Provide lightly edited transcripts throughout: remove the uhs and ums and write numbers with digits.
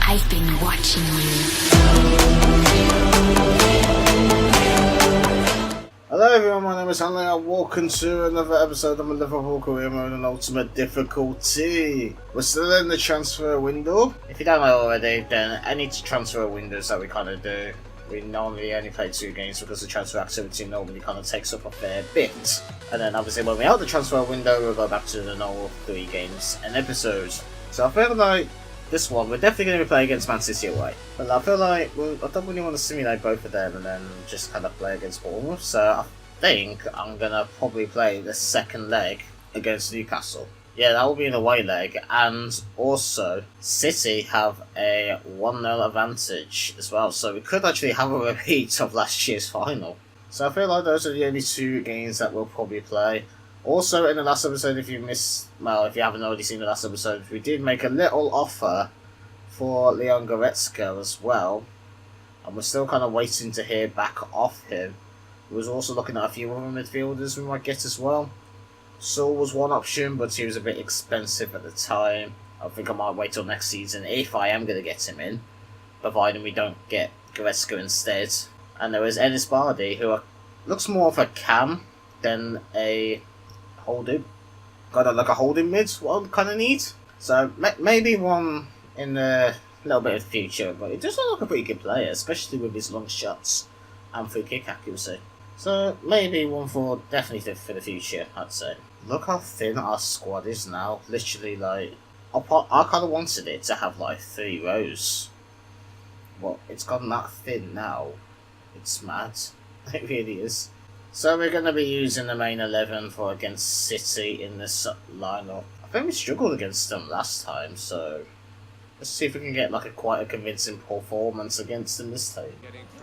I've been watching you. Hello everyone, my name is Hxnleyy and welcome to another episode of my Liverpool career mode on ultimate difficulty. We're still in the transfer window. If you don't know already, then any transfer windows that we kind of do, we normally only play 2 games because the transfer activity normally kind of takes up a fair bit. And then obviously when we're out the transfer window, we'll go back to the normal 3 games an episode. So I feel like this one, we're definitely going to be playing against Man City away. But I feel like, well, I don't really want to simulate both of them and then just kind of play against Bournemouth. So I think I'm going to probably play the second leg against Newcastle. Yeah, that will be an away leg. And also, City have a 1-0 advantage as well. So we could actually have a repeat of last year's final. So I feel like those are the only 2 games that we'll probably play. Also, in the last episode, if you haven't already seen the last episode, we did make a little offer for Leon Goretzka as well. And we're still kind of waiting to hear back off him. We was also looking at a few other midfielders we might get as well. Saul was one option, but he was a bit expensive at the time. I think I might wait till next season if I am going to get him in, providing we don't get Goretzka instead. And there was Ennis Bardi, who looks more of a cam than a holding. Got like a holding mid, what I kind of need. So maybe one in the little bit of the future, but it does look like a pretty good player, especially with his long shots and free kick accuracy. So maybe one for definitely for the future, I'd say. Look how thin our squad is now. Literally, like, I kind of wanted it to have like 3 rows. Well, it's gotten that thin now. It's mad. It really is. So we're going to be using the main 11 for against City in this lineup. I think we struggled against them last time, so let's see if we can get like quite a convincing performance against them this time.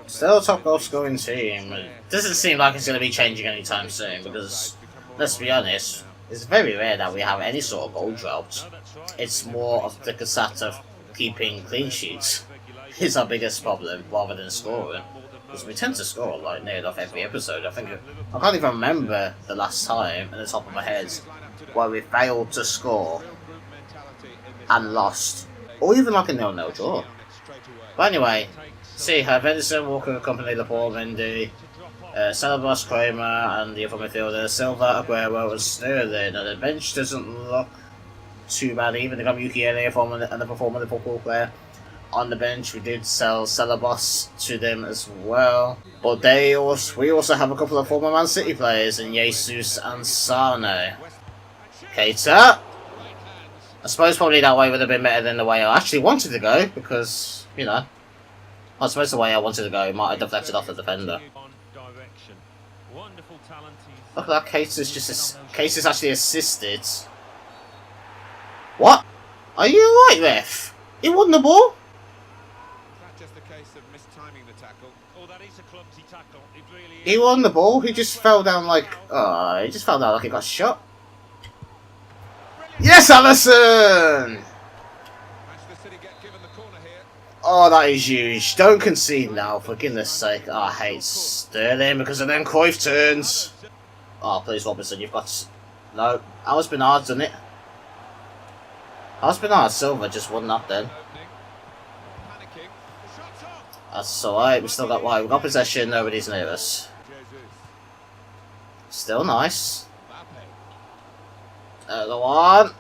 Still a top goal scoring team. It doesn't seem like it's going to be changing anytime soon because, let's be honest, it's very rare that we have any sort of goal drought. It's more of the cassette of keeping clean sheets is our biggest problem rather than scoring. Because we tend to score like near enough every episode. I can't even remember the last time at the top of my head where we failed to score and lost, or even like a 0-0 draw. But anyway, see, Henderson, Walker, Company, Laporte, Mendy, Celebos, Kramer, and the other midfielder, Silva, Aguero, and Sterling. And the bench doesn't look too bad either. They got Hxnleyy, another former Liverpool player. On the bench, we did sell Celebos to them as well. But we also have a couple of former Man City players in Jesus and Sane. Keita. I suppose probably that way would have been better than the way I actually wanted to go, because, you know, I suppose the way I wanted to go might have deflected off the defender. Look at that, Keita's actually assisted. What? Are you right, ref? He won the ball? He won the ball. He just fell down like he got shot. Yes, Alisson! Oh, that is huge. Don't concede now, for goodness sake. Oh, I hate Sterling because of them Cruyff turns. Oh, please, Robertson, you've got... No, Alex Bernard's done it. Alex Bernard Silva just won that then. That's alright, we've got possession, nobody's near us. Still nice. The one.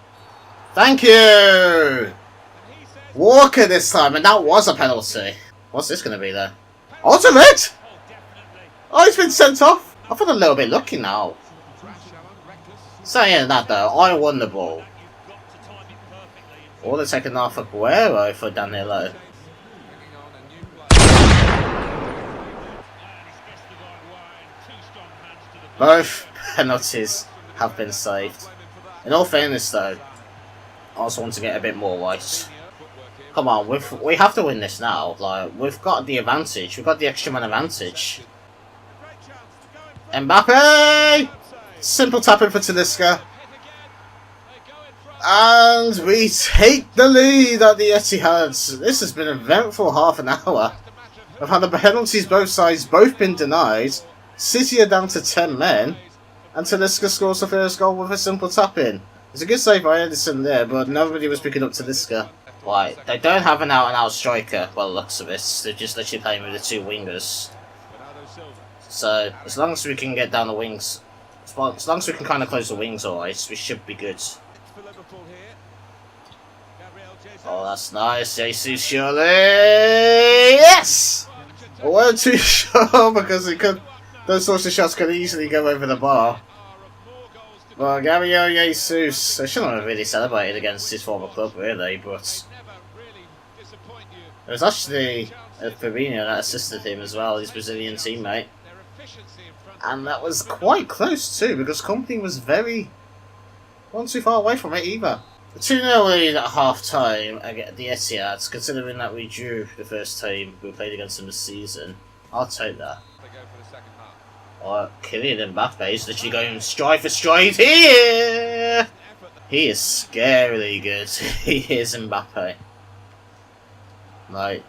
Thank you! Walker this time, and that was a penalty. What's this going to be there? Ultimate! Oh, he's been sent off. I feel a little bit lucky now. Saying that though, I won the ball. All the taken off Aguero for Danilo. Both penalties have been saved. In all fairness though, I also want to get a bit more right. Come on, we have to win this now. Like, we've got the advantage. We've got the extra man advantage. Mbappe! Simple tapping for Talisca. And we take the lead at the Etihad. This has been an eventful half an hour. We've had the penalties both sides, both been denied. City are down to 10 men, and Talisca scores the first goal with a simple tap-in. It's a good save by Edison there, but nobody was picking up Talisca. Right, they don't have an out-and-out striker, by the looks of it. They're just literally playing with the two wingers. So, as long as we can get down the wings, as long as we can kind of close the wings alright, we should be good. Oh, that's nice. Jesus, surely. Yes! I weren't too sure because those sorts of shots could easily go over the bar. Well, Gabriel Jesus, I shouldn't have really celebrated against his former club, really, but it was actually Fabinho that assisted him as well, his Brazilian teammate. And that was quite close too, because Company was not too far away from it either. 2-0 lead at half time at the Etihad, considering that we drew the first time we played against them this season. I'll take that. Oh, Kylian Mbappe is literally going stride for stride here! He is scarily good. He is Mbappe. Like,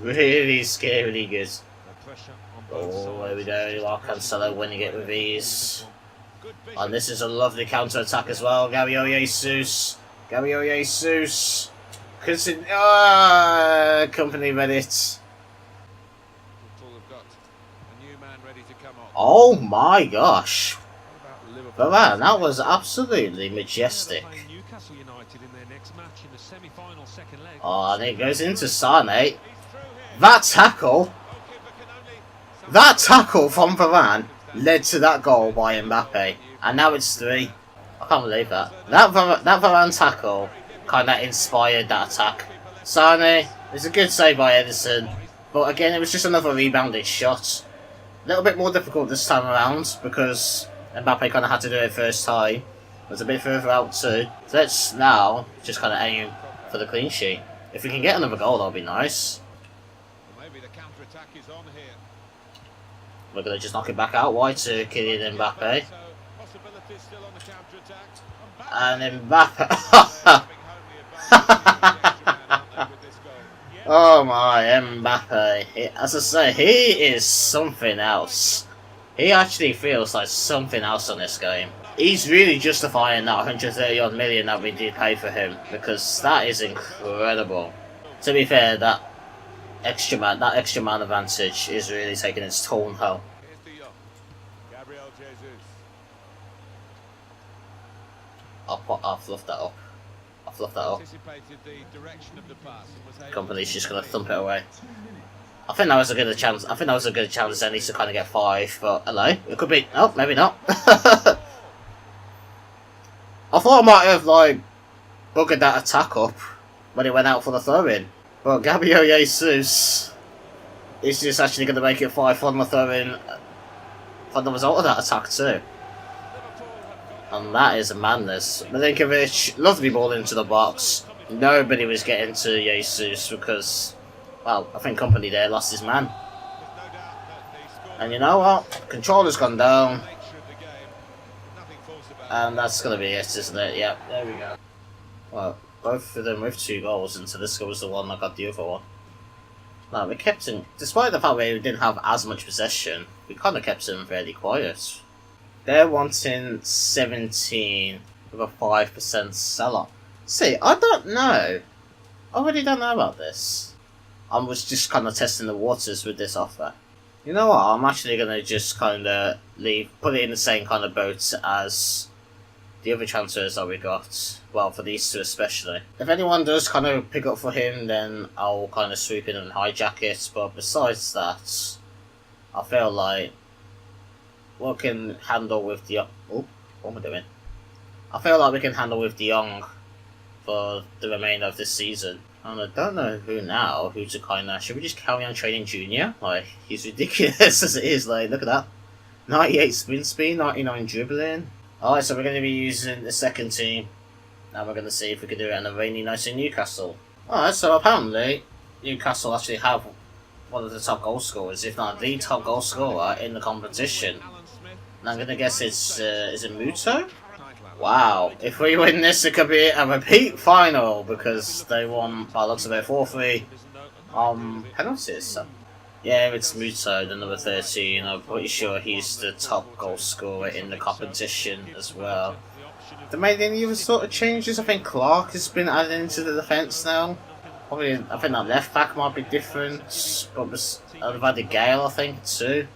really scarily good. Oh, there we go. Cancelo winning it with ease. And this is a lovely counter-attack as well. Gabriel Jesus. Gabriel Jesus. Company read it. Oh my gosh. But man, that was absolutely majestic. Oh, and it goes into Sane. That tackle from Varane led to that goal by Mbappe. And now it's 3. I can't believe that. That Varane tackle kind of inspired that attack. Sane, it's a good save by Edison. But again, it was just another rebounded shot. A little bit more difficult this time around because Mbappe kind of had to do it first time. It was a bit further out too. So let's now just kind of aim for the clean sheet. If we can get another goal, that'll be nice. Maybe the counter-attack is on here. We're going to just knock it back out wide to Kylian Mbappe. And Mbappe. Oh my, Mbappe. As I say, he is something else. He actually feels like something else on this game. He's really justifying that 130 odd million that we did pay for him, because that is incredible. To be fair, that extra man advantage is really taking its toll now. I'll fluff that up. I'll fluff that up. Company's just gonna thump it away. I think that was a good chance. I think that was a good chance then to kind of get 5, but hello, it could be. Oh, maybe not. I thought I might have like buggered that attack up when it went out for the throw-in, but Gabriel Jesus is just actually going to make it 5 from the throw-in from the result of that attack too. And that is madness. Milinkovic, lovely ball into the box. Nobody was getting to Jesus because, well, I think Company there lost his man. And you know what? Controller's gone down. And that's going to be it, isn't it? Yep, there we go. Well, both of them with 2 goals, and so this was the one that got the other one. Now, we kept him, despite the fact we didn't have as much possession, we kind of kept him fairly quiet. They're wanting 17 with a 5% sell-off. See, I don't know. I really don't know about this. I was just kind of testing the waters with this offer. You know what, I'm actually going to just kind of put it in the same kind of boat as the other transfers that we got. Well, for these two especially. If anyone does kind of pick up for him, then I'll kind of swoop in and hijack it. But besides that, I feel like we can handle with the... Oh, what am I doing? I feel like we can handle with De Jong for the remainder of this season. And I don't know who to kind of... Should we just carry on training Junior? Like, he's ridiculous as it is. Like, look at that. 98 sprint speed, 99 dribbling. Alright, so we're going to be using the second team. Now we're going to see if we can do it on a rainy night in Newcastle. Alright, so apparently Newcastle actually have one of the top goal scorers, if not the top goal scorer in the competition. And I'm going to guess it's, is it Muto? Wow, if we win this, it could be a repeat final, because they won, by the looks of it, 4-3 penalties. So. Yeah, it's Muto, the number 13. I'm pretty sure he's the top goal scorer in the competition as well. they made any other sort of changes? I think Clark has been added into the defence now. Probably, I think that left back might be different, but they've added Gale, I think, too.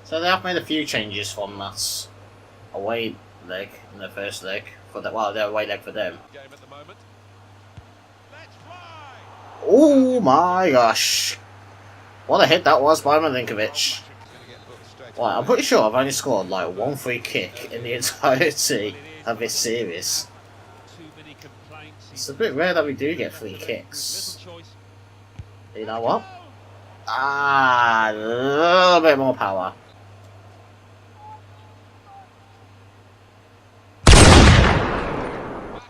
So they have made a few changes from that away leg in the first leg. For the, well, their away leg for them. Oh my gosh. What a hit that was by Milinkovic. Well, I'm pretty sure I've only scored like one free kick in the entirety of this series. It's a bit rare that we do get free kicks. You know what? Ah, a little bit more power.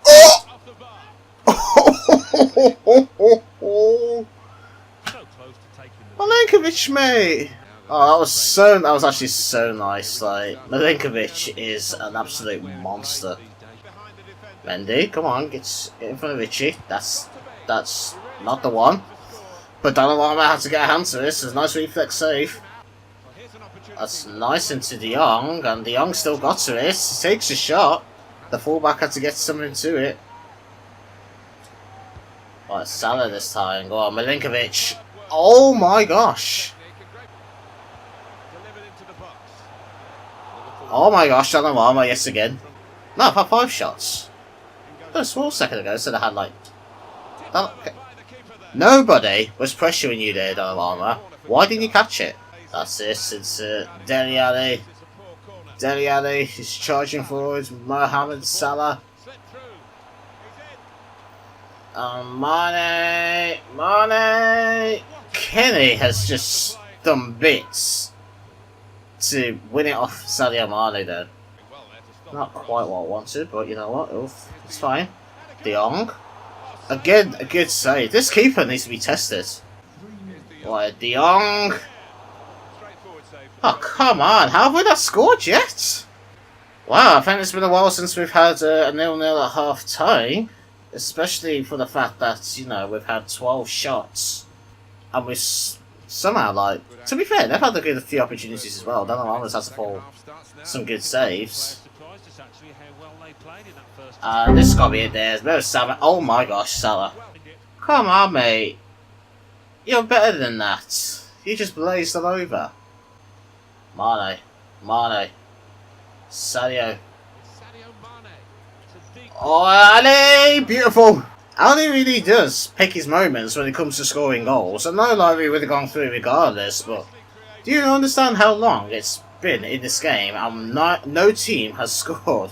Oh! Milinkovic, mate! Oh, that was actually so nice. Like, Milinkovic is an absolute monster. Mendy, come on, get in front of Richie. That's not the one. But Donnarumma had to get a hand to this. It's a nice reflex save. That's nice into De Jong, and De Jong still got to it. He takes a shot. The fullback had to get something to it. Oh, it's Salah this time. Go on, Milinkovic. Oh my gosh. Oh my gosh, Donnarumma, yes again. No, I've had 5 shots. A small second ago, so they had like... Okay. Nobody was pressuring you there, Donnarumma. Why didn't you catch it? That's it, it's Dele Alli. Dele Alli is charging forwards, Mohamed Salah. Mane. Kenny has just done bits to win it off Sadio Mane then. Not quite what I wanted, but you know what? Oof, it's fine. De Jong. Again, a good save. This keeper needs to be tested. Right, De Jong. Oh, come on. How have we not scored yet? Wow, I think it's been a while since we've had a 0-0 at half time. Especially for the fact that, you know, we've had 12 shots. And we've somehow, like... To be fair, they've had a few opportunities as well. Donnarumma's had to pull some good saves. This has got to be it there. There's Salah. Oh my gosh, Salah. Come on, mate. You're better than that. You just blazed them over. Mane. Sadio. Oh, Ali! Beautiful! Ali really does pick his moments when it comes to scoring goals. I know like we would have gone through regardless, but do you understand how long it's been in this game and no team has scored?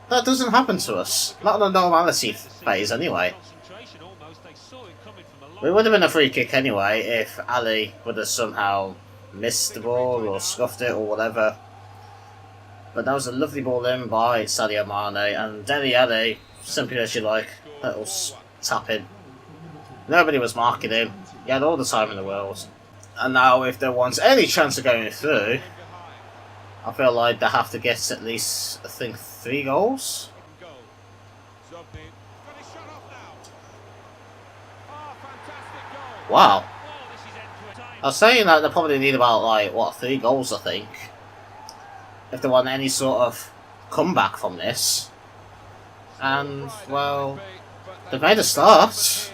That doesn't happen to us. Not in the normality phase anyway. We would have been a free kick anyway if Ali would have somehow missed the ball or scuffed it or whatever. But that was a lovely ball in by Sadio Mane, and Dele Alli, simply as you like, little tap in. Nobody was marking him. He had all the time in the world. And now if there wants any chance of going through, I feel like they have to get at least, I think, 3 goals. Wow. I was saying that they probably need about, like, what, 3 goals, I think. If they want any sort of comeback from this. And, well, they've made a start.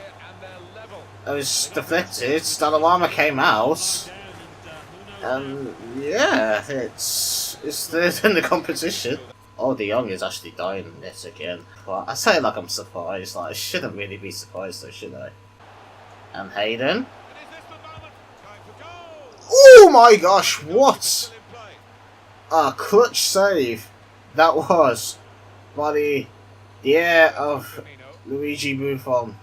It was deflected, Donnarumma came out. And, yeah, it's third in the competition. Oh, De Jong is actually dying in this again. But I say it like I'm surprised, like I shouldn't really be surprised though, should I? And Hayden. Oh my gosh, what? A clutch save that was by the heir of Luigi Buffon.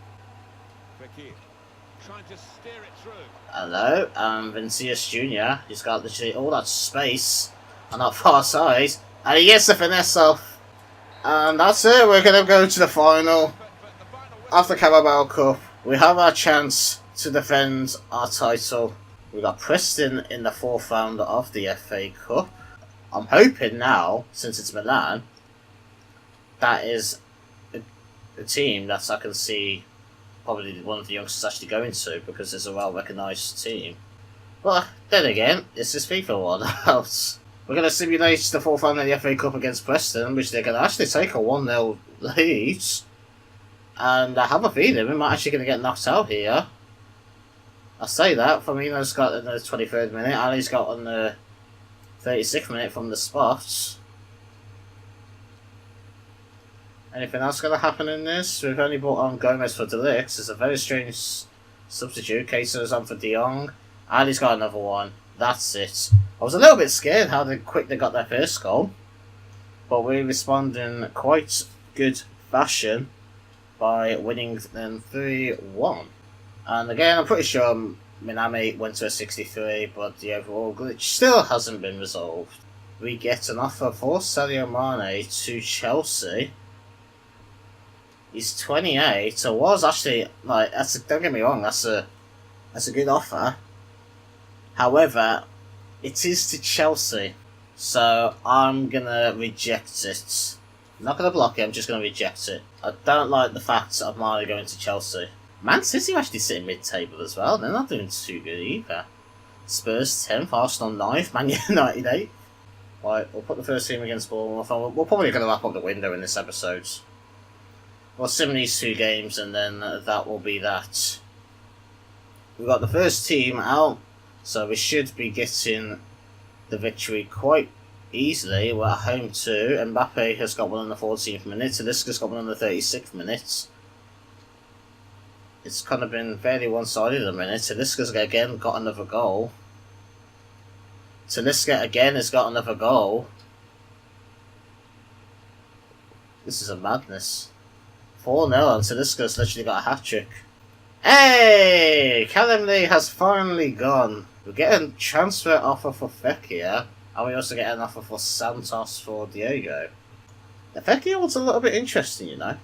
Hello, Vinicius Jr. He's got literally all that space on that far side, and he gets the finesse off. And that's it, we're going to go to the final of the Carabao Cup. We have our chance to defend our title. We've got Preston in the 4th round of the FA Cup. I'm hoping now, since it's Milan, that is a team that I can see probably one of the youngsters actually going to, because it's a well recognised team. But then again, it's this FIFA one else. We're going to simulate the fourth round of the FA Cup against Preston, which they're going to actually take a 1-0 lead. And I have a feeling we might actually going to get knocked out here. I say that, Firmino's got in the 23rd minute, Ali's got on the 36th minute from the spot. Anything else going to happen in this? We've only brought on Gomez for De Ligt. It's a very strange substitute. Queso's on for De Jong. Ali's got another one. That's it. I was a little bit scared how quick they got their first goal. But we responded in quite good fashion by winning them 3-1. And again, I'm pretty sure Minami went to a 63, but the overall glitch still hasn't been resolved. We get an offer for Sadio Mane to Chelsea. He's 28, so was actually, like, don't get me wrong, that's a good offer. However, it is to Chelsea, so I'm gonna reject it. I'm not gonna block it, I'm just gonna reject it. I don't like the fact of Mane going to Chelsea. Man City are actually sitting mid-table as well. They're not doing too good either. Spurs 10th, Arsenal 9th, Man United 8th. Right, we'll put the first team against Bournemouth. We're probably going to wrap up the window in this episode. We'll sim these 2 games and then that will be that. We've got the first team out, so we should be getting the victory quite easily. We're at home to Mbappe has got one in the 14th minute. Talisca's got one in the 36th minute. It's kind of been fairly one-sided at the minute. Talisca's again got another goal. Talisca again has got another goal. This is a madness. 4-0 and Talisca's literally got a hat-trick. Hey! Hxnleyy has finally gone. We get a transfer offer for Fekir, and we also get an offer for Santos for Diego. The Fekir one's a little bit interesting, you know.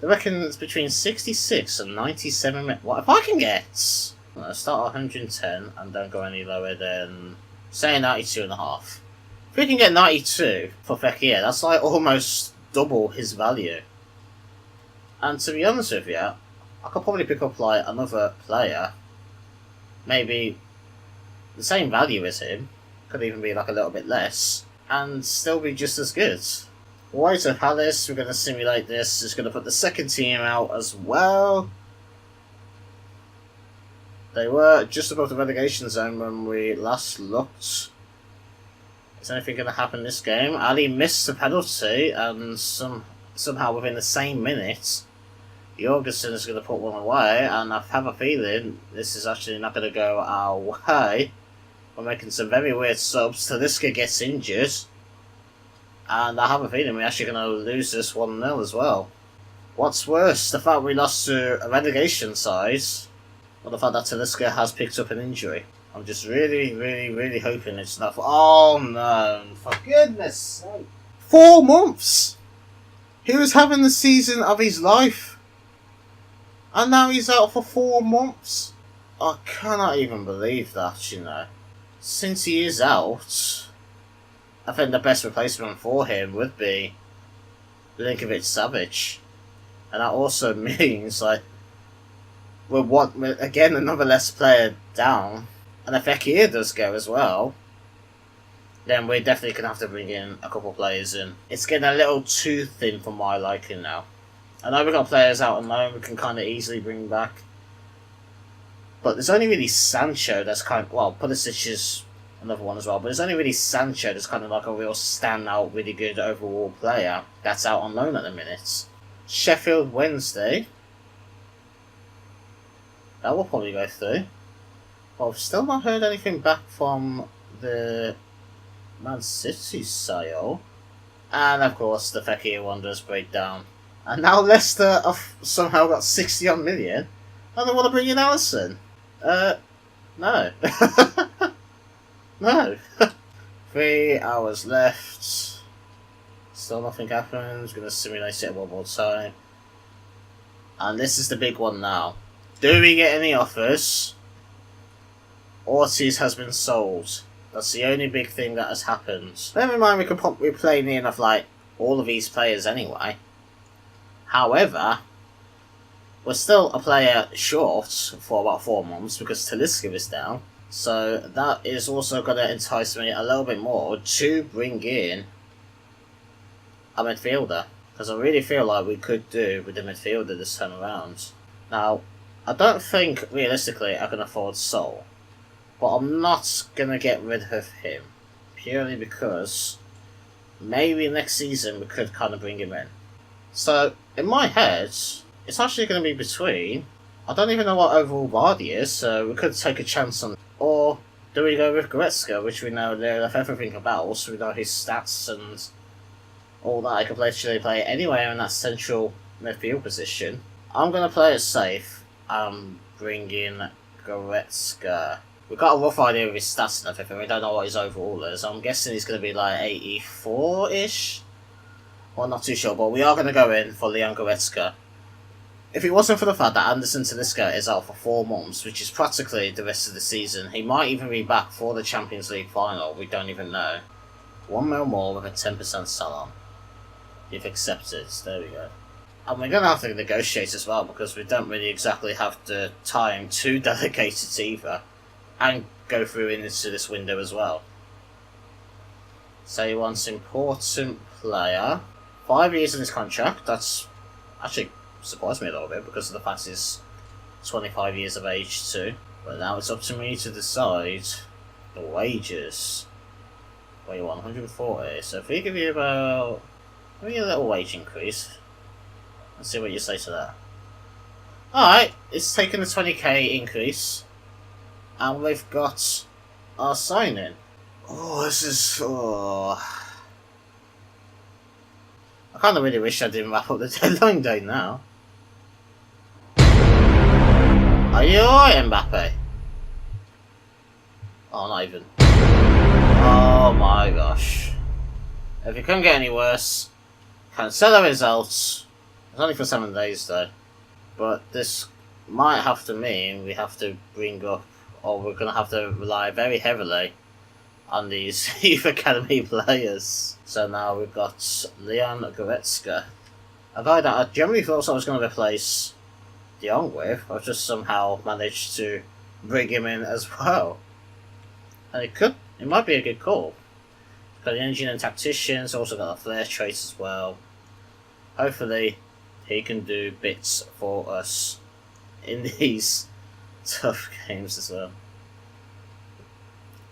I reckon it's between 66 and 97 minutes. What if I can get... I'll start at 110 and don't go any lower than, say, 92.5. If we can get 92 for Fekir, that's like almost double his value. And to be honest with you, I could probably pick up like another player, maybe the same value as him, could even be like a little bit less, and still be just as good. White Palace, we're going to simulate this, just going to put the second team out as well. They were just above the relegation zone when we last looked. Is anything going to happen this game? Ali missed the penalty, and somehow within the same minute, Jorgensen is going to put one away, and I have a feeling this is actually not going to go our way. We're making some very weird subs. Talisca gets injured. And I have a feeling we're actually going to lose this 1-0 as well. What's worse, the fact we lost to a relegation side, or the fact that Talisca has picked up an injury. I'm just really hoping it's not for... Oh no, for goodness sake. 4 months! He was having the season of his life. And now he's out for 4 months. I cannot even believe that, you know. Since he is out... I think the best replacement for him would be Milinkovic-Savic. And that also means, like, we're again another less player down. And if Fekir does go as well, then we're definitely going to have to bring in a couple players in. It's getting a little too thin for my liking now. I know we've got players out on loan we can kind of easily bring back. But there's only really Sancho that's kind of... Well, Pulisic is another one as well, but there's only really Sancho that's kind of like a real standout, really good overall player that's out on loan at the minute. Sheffield Wednesday. That will probably go through. But I've still not heard anything back from the Man City side. And of course, the Fekir one does break down. And now Leicester have somehow got 60-odd million. And they want to bring in Alisson. No. No. 3 hours left. Still nothing happens. Gonna simulate it one more time. And this is the big one now. Do we get any offers? Ortiz has been sold. That's the only big thing that has happened. Never mind, we can probably play near enough like all of these players anyway. However, we're still a player short for about 4 months because Talisca is down. So that is also going to entice me a little bit more to bring in a midfielder. Because I really feel like we could do with the midfielder this time around. Now, I don't think realistically I can afford Sol. But I'm not going to get rid of him. Purely because maybe next season we could kind of bring him in. So, in my head, it's actually going to be between... I don't even know what overall body is, so we could take a chance on... Or do we go with Goretzka, which we know everything about, so we know his stats and all that. I could literally play anywhere in that central midfield position. I'm going to play it safe and bring in Goretzka. We've got a rough idea of his stats and everything, we don't know what his overall is. I'm guessing he's going to be like 84-ish? Well, not too sure, but we are going to go in for Leon Goretzka. If it wasn't for the fact that Anderson Talisca is out for 4 months, which is practically the rest of the season, he might even be back for the Champions League final, we don't even know. 1 mil more with a 10% sell-on. You've accepted, there we go. And we're going to have to negotiate as well, because we don't really exactly have the time to dedicate it either. And go through into this window as well. So he wants important player. 5 years in his contract. That's actually surprised me a little bit because of the fact he's 25 years of age too. But now it's up to me to decide the wages. What you want? 140. So if we give you about maybe a little wage increase. Let's see what you say to that. Alright, it's taken a 20k increase. And we've got our sign-in. Oh, this is... Oh. I kind of really wish I didn't wrap up the deadline day now. Are you alright, Mbappe? Oh, not even. Oh my gosh. If it couldn't get any worse, cancel the results. It's only for 7 days though. But this might have to mean we have to bring up, or we're going to have to rely very heavily on these youth academy players. So now we've got Leon Goretzka, a guy that I generally thought I was going to replace De Jong with. I've just somehow managed to bring him in as well. And it might be a good call. Got the engine and tacticians, also got a flair trait as well. Hopefully he can do bits for us in these tough games as well.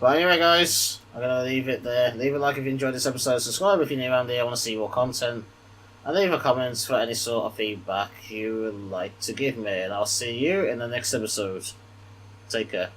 But anyway guys, I'm going to leave it there. Leave a like if you enjoyed this episode, subscribe if you're new around here, I want to see more content, and leave a comment for any sort of feedback you would like to give me, and I'll see you in the next episode. Take care.